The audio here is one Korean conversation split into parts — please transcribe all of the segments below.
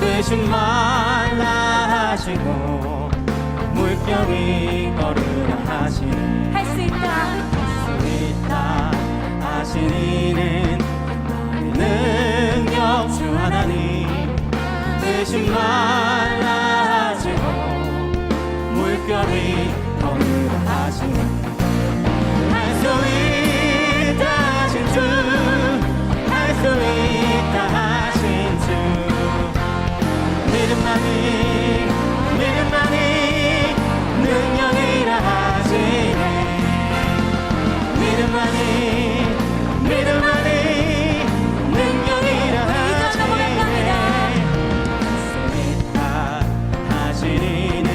뜨지 말라 하시고 물결이 걸으라 하시니 할 수 있다 하신 이는 나의 능력 주 하나님. 뜨지 말라 하시고 물결이 걸으라 하시니 할 수 있다 하신 주, 할 수 있다 하신 주. 믿음만이 능력이라 하시네. 믿음만이 능력이라 하시네. 있다 하신 이는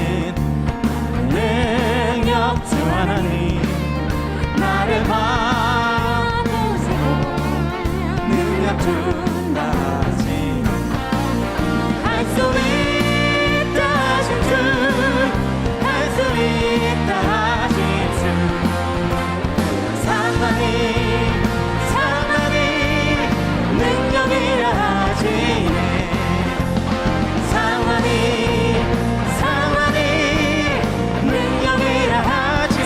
능력 주 하나님. 나를 바꾸시고 능력 준다 하시네. 할 수 있다 하신 주, 할 수 있다 하신 주. 사랑만이 능력이라 하시네. 사랑만이 능력이라 하시네.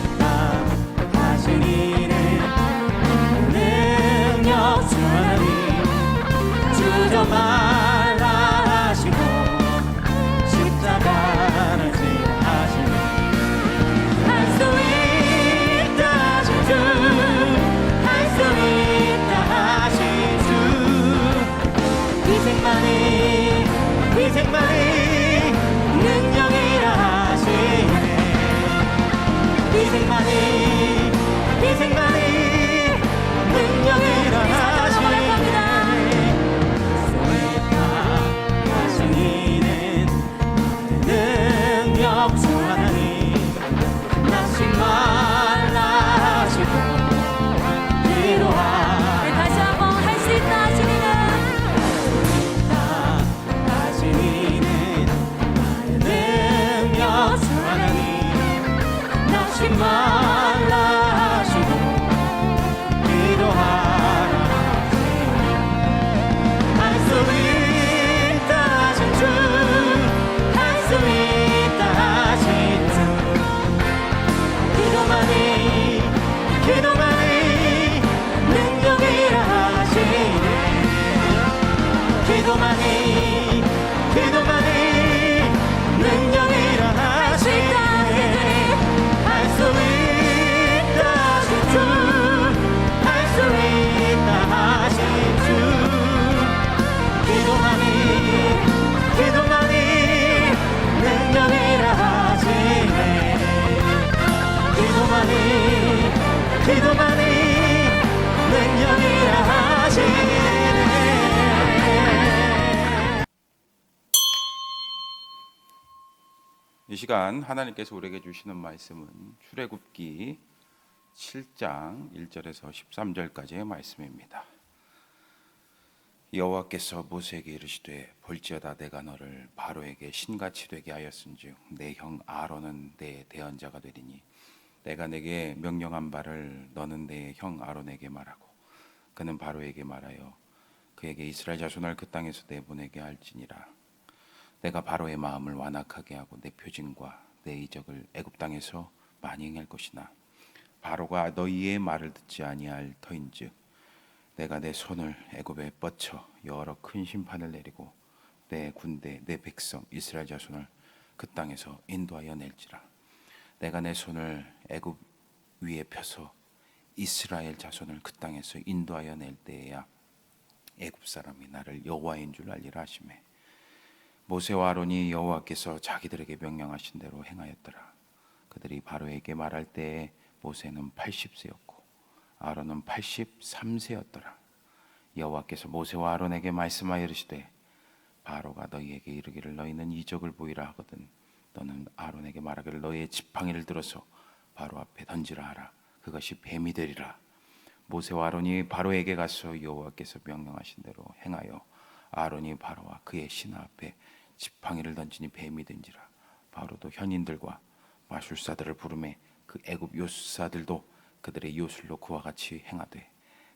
있다 하신 이는 능력 주 하나님. 주저 말라 하시고 십자가를 지라 하시네. 할 수 있다 하신 주, 할 수 있다 하신 주. 희생만이 능력이라 하시네. 희생만이 능력이라 하시네. 하신 이는 능력 주 하나님. 나지 말라 하시고 기도하라. 다시 한번 할 수 있다 하시니는 하신 이는 나의 능력 주 하나님. 나지 말라 하시고 기도하라. 할 수 있다 하신 주, 할 수 있다 하신 주. 기도만이 능력이라 하시네. 기도만이 능력이라 하시네. 할 수 있다 하신 주, 할 수 있다 하신 주. 기도만이 능력이라 하시네. 기도만이 능력이라 하시네. 이 시간 하나님께서 우리에게 주시는 말씀은 출애굽기 7장 1절에서 13절까지의 말씀입니다. 여호와께서 모세에게 이르시되 볼지어다 내가 너를 바로에게 신같이 되게 하였은즉 내 형 아론은 내 대언자가 되리니 내가 내게 명령한 바를 너는 내 형 아론에게 말하고 그는 바로에게 말하여 그에게 이스라엘 자손을 그 땅에서 내보내게 할지니라. 내가 바로의 마음을 완악하게 하고 내 표징과 내 이적을 애굽 땅에서 많이 행할 것이나 바로가 너희의 말을 듣지 아니할 터인즉 내가 내 손을 애굽에 뻗쳐 여러 큰 심판을 내리고 내 군대 내 백성 이스라엘 자손을 그 땅에서 인도하여 낼지라. 내가 내 손을 애굽 위에 펴서 이스라엘 자손을 그 땅에서 인도하여 낼 때에야 애굽 사람이 나를 여호와인 줄 알리라 하시매 모세와 아론이 여호와께서 자기들에게 명령하신 대로 행하였더라. 그들이 바로에게 말할 때에 모세는 80세였고 아론은 83세였더라. 여호와께서 모세와 아론에게 말씀하여 이르시되 바로가 너희에게 이르기를 너희는 이적을 보이라 하거든 너는 아론에게 말하기를 너희의 지팡이를 들어서 바로 앞에 던지라 하라. 그것이 뱀이 되리라. 모세와 아론이 바로에게 가서 여호와께서 명령하신 대로 행하여 아론이 바로와 그의 신하 앞에 지팡이를 던지니 뱀이 된지라. 바로도 현인들과 마술사들을 부르매 그 애굽 요술사들도 그들의 요술로 그와 같이 행하되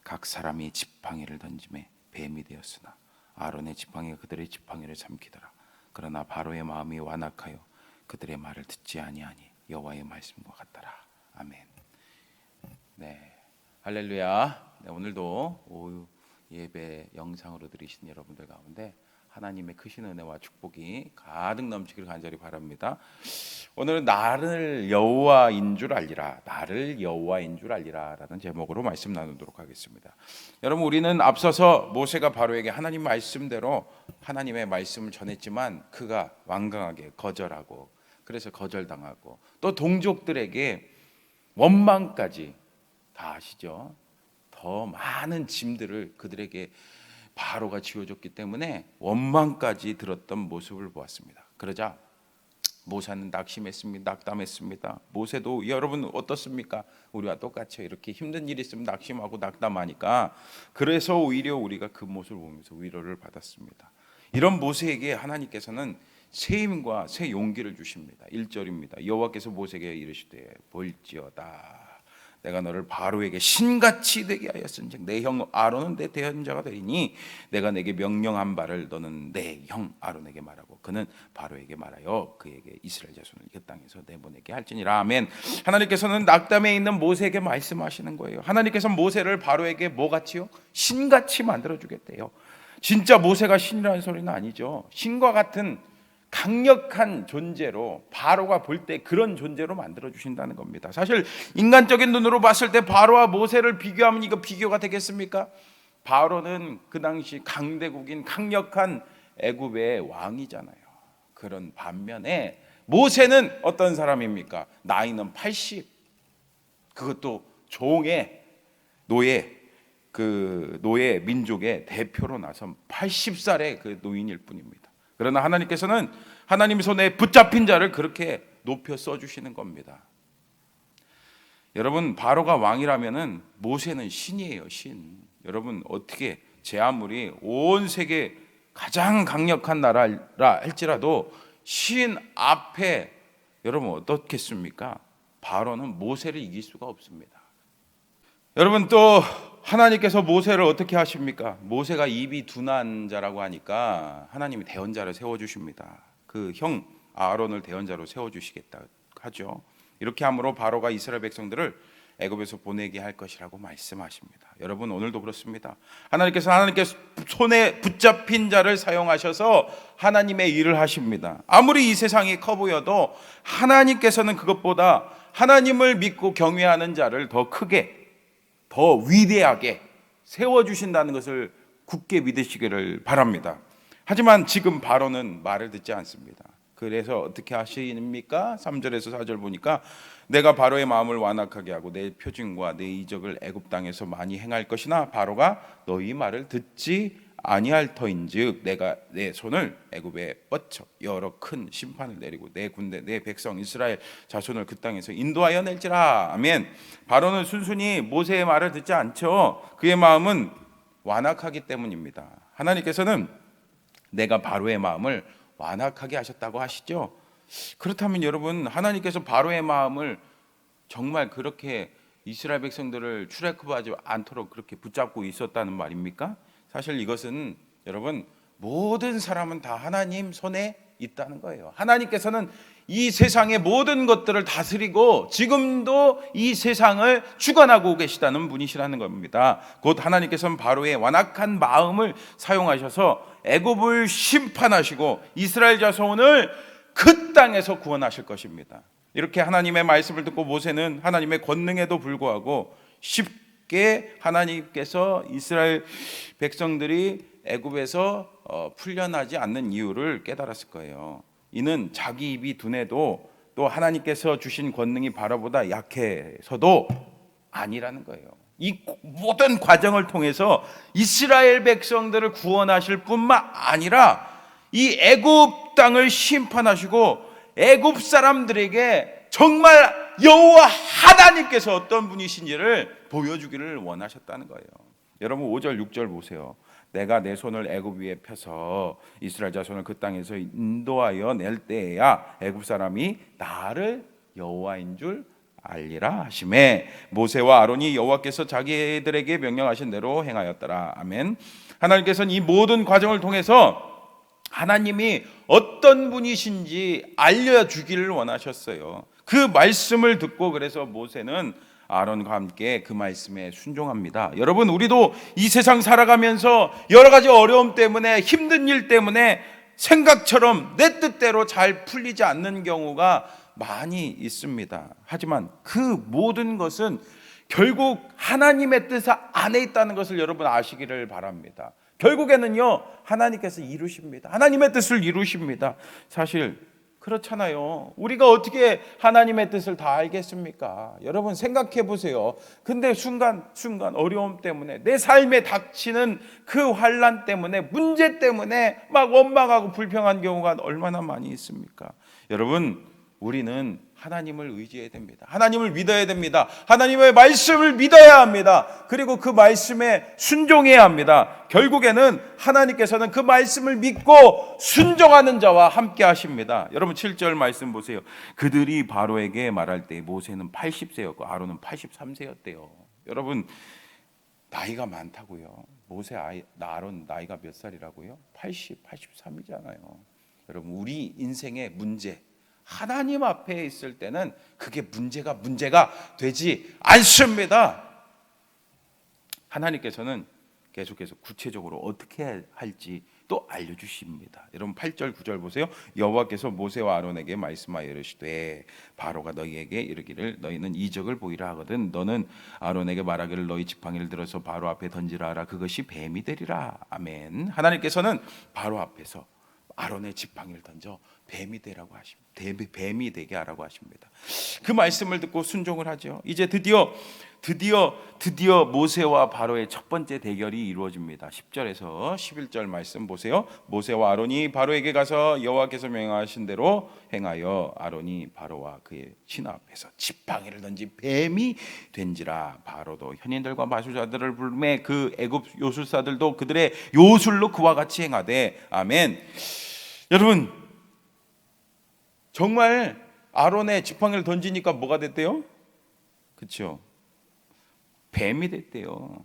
각 사람이 지팡이를 던짐에 뱀이 되었으나 아론의 지팡이가 그들의 지팡이를 삼키더라. 그러나 바로의 마음이 완악하여 그들의 말을 듣지 아니하니 여호와의 말씀과 같더라. 아멘. 네, 할렐루야. 네, 오늘도 오후 예배 영상으로 들으신 여러분들 가운데 하나님의 크신 은혜와 축복이 가득 넘치기를 간절히 바랍니다. 오늘은 나를 여호와인 줄 알리라, 나를 여호와인 줄 알리라라는 제목으로 말씀 나누도록 하겠습니다. 여러분, 우리는 앞서서 모세가 바로에게 하나님 말씀대로 하나님의 말씀을 전했지만 그가 완강하게 거절하고, 그래서 거절당하고, 또 동족들에게 원망까지, 다 아시죠? 더 많은 짐들을 그들에게 바로가 지어줬기 때문에 원망까지 들었던 모습을 보았습니다. 그러자 모세는 낙심했습니다. 낙담했습니다. 모세도 여러분 어떻습니까? 우리와 똑같이 이렇게 힘든 일이 있으면 낙심하고 낙담하니까, 그래서 오히려 우리가 그 모습을 보면서 위로를 받았습니다. 이런 모세에게 하나님께서는 새 힘과 새 용기를 주십니다. 1절입니다. 여호와께서 모세에게 이르시되 볼지어다 내가 너를 바로에게 신같이 되게 하였은즉 내 형 아론은 내 대언자가 되리니 내가 내게 명령한 바를 너는 내 형 아론에게 말하고 그는 바로에게 말하여 그에게 이스라엘 자손을 이 땅에서 내보내게 할지니라. 아멘. 하나님께서는 낙담에 있는 모세에게 말씀하시는 거예요. 하나님께서 모세를 바로에게 뭐같이요? 신같이 만들어주겠대요. 진짜 모세가 신이라는 소리는 아니죠. 신과 같은 강력한 존재로, 바로가 볼 때 그런 존재로 만들어 주신다는 겁니다. 사실 인간적인 눈으로 봤을 때 바로와 모세를 비교하면 이거 비교가 되겠습니까? 바로는 그 당시 강대국인 강력한 애굽의 왕이잖아요. 그런 반면에 모세는 어떤 사람입니까? 나이는 80, 그것도 종의 노예, 그 노예 민족의 대표로 나선 80살의 그 노인일 뿐입니다. 그러나 하나님께서는 하나님 손에 붙잡힌 자를 그렇게 높여 써주시는 겁니다. 여러분, 바로가 왕이라면은 모세는 신이에요, 신. 여러분, 어떻게 제 아무리 온 세계 가장 강력한 나라라 할지라도 신 앞에 여러분 어떻겠습니까? 바로는 모세를 이길 수가 없습니다. 여러분, 또 하나님께서 모세를 어떻게 하십니까? 모세가 입이 둔한 자라고 하니까 하나님이 대언자를 세워주십니다. 그 형 아론을 대언자로 세워주시겠다 하죠. 이렇게 함으로 바로가 이스라엘 백성들을 애굽에서 보내게 할 것이라고 말씀하십니다. 여러분, 오늘도 그렇습니다. 하나님께서 손에 붙잡힌 자를 사용하셔서 하나님의 일을 하십니다. 아무리 이 세상이 커 보여도 하나님께서는 그것보다 하나님을 믿고 경외하는 자를 더 크게, 더 위대하게 세워주신다는 것을 굳게 믿으시기를 바랍니다. 하지만 지금 바로는 말을 듣지 않습니다. 그래서 어떻게 하십니까? 3절에서 4절 보니까 내가 바로의 마음을 완악하게 하고 내 표징과 내 이적을 애굽 땅에서 많이 행할 것이나 바로가 너희 말을 듣지 아니할 터인즉 내가 내 손을 애굽에 뻗쳐 여러 큰 심판을 내리고 내 군대 내 백성 이스라엘 자손을 그 땅에서 인도하여 낼지라. 아멘. 바로는 순순히 모세의 말을 듣지 않죠. 그의 마음은 완악하기 때문입니다. 하나님께서는 내가 바로의 마음을 완악하게 하셨다고 하시죠. 그렇다면 여러분, 하나님께서 바로의 마음을 정말 그렇게 이스라엘 백성들을 출애굽하지 않도록 그렇게 붙잡고 있었다는 말입니까? 사실 이것은 여러분, 모든 사람은 다 하나님 손에 있다는 거예요. 하나님께서는 이 세상의 모든 것들을 다스리고 지금도 이 세상을 주관하고 계시다는 분이시라는 겁니다. 곧 하나님께서는 바로의 완악한 마음을 사용하셔서 애굽을 심판하시고 이스라엘 자손을 그 땅에서 구원하실 것입니다. 이렇게 하나님의 말씀을 듣고 모세는 하나님의 권능에도 불구하고 쉽게 하나님께서 이스라엘 백성들이 애굽에서 풀려나지 않는 이유를 깨달았을 거예요. 이는 자기 입이 둔해도 또 하나님께서 주신 권능이 바로보다 약해서도 아니라는 거예요. 이 모든 과정을 통해서 이스라엘 백성들을 구원하실 뿐만 아니라 이 애굽 땅을 심판하시고 애굽 사람들에게 정말 여호와 하나님께서 어떤 분이신지를 보여주기를 원하셨다는 거예요. 여러분 5절 6절 보세요. 내가 내 손을 애굽 위에 펴서 이스라엘 자손을 그 땅에서 인도하여 낼 때에야 애굽 사람이 나를 여호와인 줄 알리라 하시매 모세와 아론이 여호와께서 자기들에게 명령하신 대로 행하였더라. 아멘. 하나님께서는 이 모든 과정을 통해서 하나님이 어떤 분이신지 알려주기를 원하셨어요. 그 말씀을 듣고 그래서 모세는 아론과 함께 그 말씀에 순종합니다. 여러분, 우리도 이 세상 살아가면서 여러 가지 어려움 때문에, 힘든 일 때문에 생각처럼 내 뜻대로 잘 풀리지 않는 경우가 많이 있습니다. 하지만 그 모든 것은 결국 하나님의 뜻 안에 있다는 것을 여러분 아시기를 바랍니다. 결국에는요, 하나님께서 이루십니다. 하나님의 뜻을 이루십니다. 사실 그렇잖아요. 우리가 어떻게 하나님의 뜻을 다 알겠습니까? 여러분 생각해 보세요. 근데 순간 어려움 때문에, 내 삶에 닥치는 그 환난 때문에, 문제 때문에 막 원망하고 불평한 경우가 얼마나 많이 있습니까? 여러분, 우리는 하나님을 의지해야 됩니다. 하나님을 믿어야 됩니다. 하나님의 말씀을 믿어야 합니다. 그리고 그 말씀에 순종해야 합니다. 결국에는 하나님께서는 그 말씀을 믿고 순종하는 자와 함께 하십니다. 여러분 7절 말씀 보세요. 그들이 바로에게 말할 때 모세는 80세였고 아론은 83세였대요. 여러분 나이가 많다고요. 아론 나이가 몇 살이라고요? 83이잖아요. 여러분 우리 인생의 문제, 하나님 앞에 있을 때는 그게 문제가 되지 않습니다. 하나님께서는 계속해서 구체적으로 어떻게 할지 또 알려주십니다. 여러분 8절 9절 보세요. 여호와께서 모세와 아론에게 말씀하여 이르시되 바로가 너희에게 이르기를 너희는 이적을 보이라 하거든 너는 아론에게 말하기를 너희 지팡이를 들어서 바로 앞에 던지라 하라 그것이 뱀이 되리라. 아멘. 하나님께서는 바로 앞에서 아론의 지팡이를 던져 뱀이 되라고 하십니다. 뱀이 되게 하라고 하십니다. 그 말씀을 듣고 순종을 하죠. 이제 드디어 모세와 바로의 첫 번째 대결이 이루어집니다. 10절에서 11절 말씀 보세요. 모세와 아론이 바로에게 가서 여호와께서 명하신 대로 행하여 아론이 바로와 그의 신하 앞에서 지팡이를 던지 뱀이 된지라. 바로도 현인들과 마술사들을 부르매 그 애굽 요술사들도 그들의 요술로 그와 같이 행하되. 아멘. 여러분 정말 아론의 지팡이를 던지니까 뭐가 됐대요? 그렇죠? 뱀이 됐대요.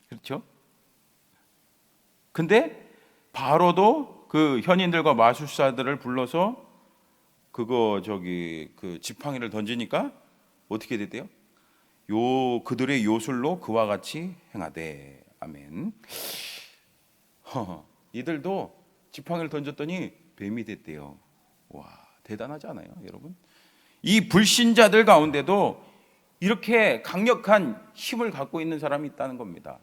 그렇죠? 근데 바로도 그 현인들과 마술사들을 불러서 그 지팡이를 던지니까 어떻게 됐대요? 그들의 요술로 그와 같이 행하되. 아멘. 이들도 지팡이를 던졌더니 뱀이 됐대요. 와, 대단하지 않아요, 여러분? 이 불신자들 가운데도 이렇게 강력한 힘을 갖고 있는 사람이 있다는 겁니다.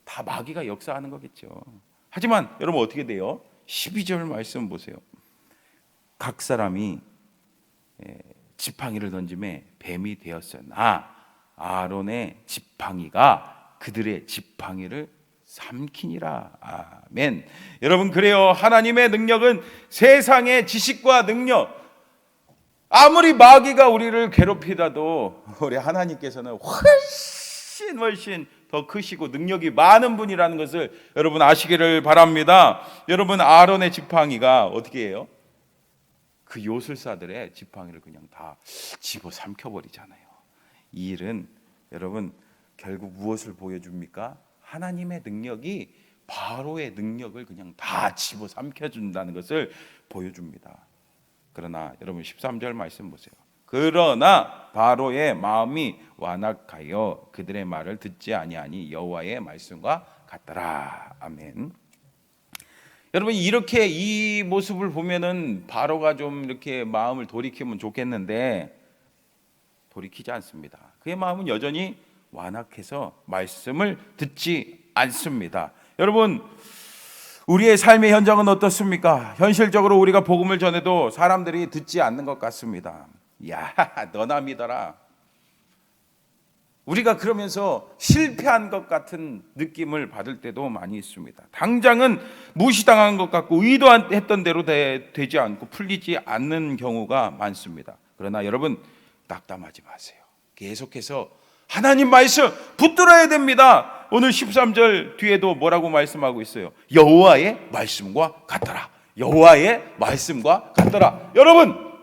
다 마귀가 역사하는 거겠죠. 하지만 여러분 어떻게 돼요? 12절 말씀 보세요. 각 사람이 지팡이를 던짐에 뱀이 되었으나 아론의 지팡이가 그들의 지팡이를 삼키니라. 아멘. 여러분 그래요. 하나님의 능력은 세상의 지식과 능력, 아무리 마귀가 우리를 괴롭히다도 우리 하나님께서는 훨씬 더 크시고 능력이 많은 분이라는 것을 여러분 아시기를 바랍니다. 여러분 아론의 지팡이가 어떻게 해요? 그 요술사들의 지팡이를 그냥 다 집어삼켜버리잖아요. 이 일은 여러분 결국 무엇을 보여줍니까? 하나님의 능력이 바로의 능력을 그냥 다 집어삼켜준다는 것을 보여줍니다. 그러나 여러분 13절 말씀 보세요. 그러나 바로의 마음이 완악하여 그들의 말을 듣지 아니하니 여호와의 말씀과 같더라. 아멘. 여러분 이렇게 이 모습을 보면은 바로가 좀 이렇게 마음을 돌이키면 좋겠는데 돌이키지 않습니다. 그의 마음은 여전히 완악해서 말씀을 듣지 않습니다. 여러분 우리의 삶의 현장은 어떻습니까? 현실적으로 우리가 복음을 전해도 사람들이 듣지 않는 것 같습니다. 야, 너나 믿어라. 우리가 그러면서 실패한 것 같은 느낌을 받을 때도 많이 있습니다. 당장은 무시당한 것 같고 의도했던 대로 되지 않고 풀리지 않는 경우가 많습니다. 그러나 여러분 낙담하지 마세요. 계속해서 하나님 말씀 붙들어야 됩니다. 오늘 13절 뒤에도 뭐라고 말씀하고 있어요? 여호와의 말씀과 같더라. 여호와의 말씀과 같더라. 여러분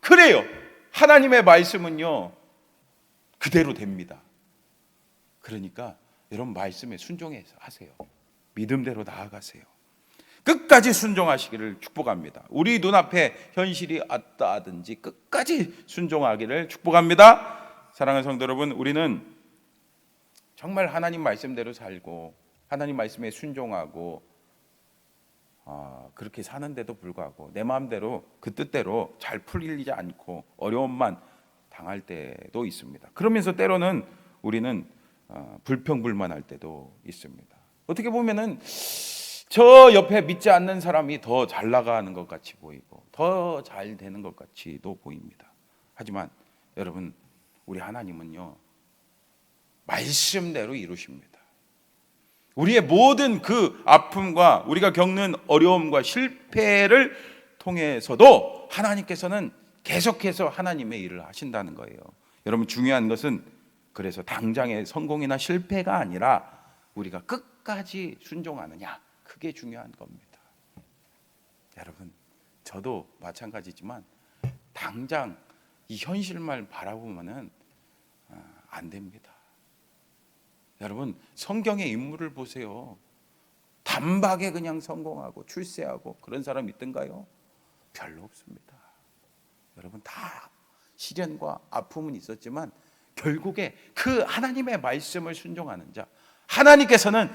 그래요. 하나님의 말씀은요 그대로 됩니다. 그러니까 여러분 말씀에 순종해서 하세요. 믿음대로 나아가세요. 끝까지 순종하시기를 축복합니다. 우리 눈앞에 현실이 어떠하든지 끝까지 순종하기를 축복합니다. 사랑하는 성도 여러분, 우리는 정말 하나님 말씀대로 살고 하나님 말씀에 순종하고 그렇게 사는데도 불구하고 내 마음대로 그 뜻대로 잘 풀리지 않고 어려움만 당할 때도 있습니다. 그러면서 때로는 우리는 불평불만할 때도 있습니다. 어떻게 보면은 저 옆에 믿지 않는 사람이 더 잘 나가는 것 같이 보이고 더 잘 되는 것 같이도 보입니다. 하지만 여러분, 우리 하나님은요 말씀대로 이루십니다. 우리의 모든 그 아픔과 우리가 겪는 어려움과 실패를 통해서도 하나님께서는 계속해서 하나님의 일을 하신다는 거예요. 여러분, 중요한 것은 그래서 당장의 성공이나 실패가 아니라 우리가 끝까지 순종하느냐, 그게 중요한 겁니다. 여러분, 저도 마찬가지지만 당장 이 현실만 바라보면은 안 됩니다. 여러분, 성경의 인물을 보세요. 단박에 그냥 성공하고 출세하고 그런 사람 있던가요? 별로 없습니다. 여러분, 다 시련과 아픔은 있었지만 결국에 그 하나님의 말씀을 순종하는 자, 하나님께서는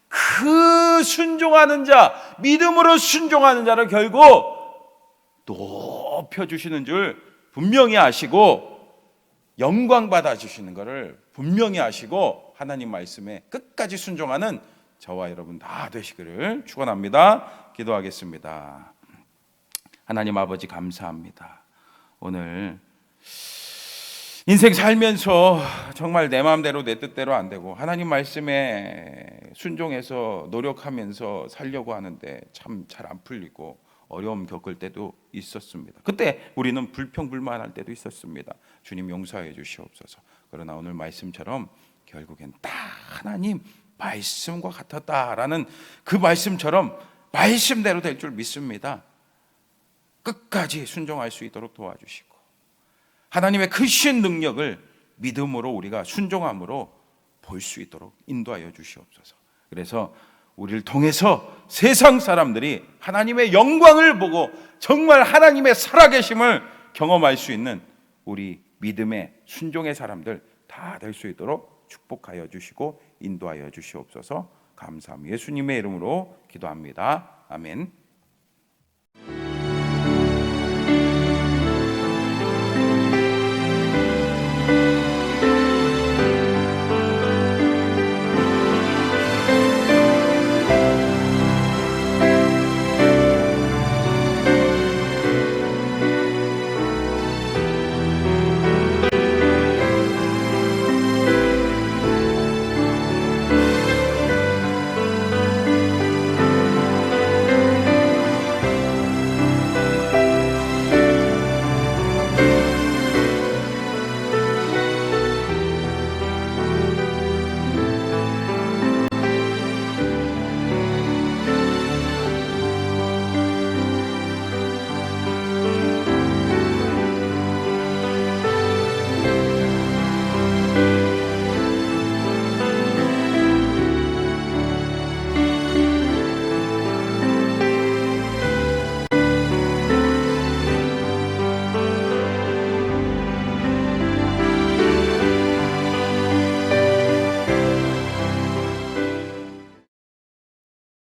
그 순종하는 자, 믿음으로 순종하는 자를 결국 높여주시는 줄 분명히 아시고 영광 받아주시는 것을 분명히 아시고 하나님 말씀에 끝까지 순종하는 저와 여러분 다 되시기를 축원합니다. 기도하겠습니다. 하나님 아버지, 감사합니다. 오늘 인생 살면서 정말 내 마음대로 내 뜻대로 안 되고 하나님 말씀에 순종해서 노력하면서 살려고 하는데 참 잘 안 풀리고 어려움 겪을 때도 있었습니다. 그때 우리는 불평불만할 때도 있었습니다. 주님 용서해 주시옵소서. 그러나 오늘 말씀처럼 결국엔 딱 하나님 말씀과 같았다라는 그 말씀처럼 말씀대로 될 줄 믿습니다. 끝까지 순종할 수 있도록 도와주시고 하나님의 크신 능력을 믿음으로 우리가 순종함으로 볼 수 있도록 인도하여 주시옵소서. 그래서 우리를 통해서 세상 사람들이 하나님의 영광을 보고 정말 하나님의 살아계심을 경험할 수 있는 우리 믿음의 순종의 사람들 다 될 수 있도록 축복하여 주시고 인도하여 주시옵소서. 감사합니다. 예수님의 이름으로 기도합니다. 아멘.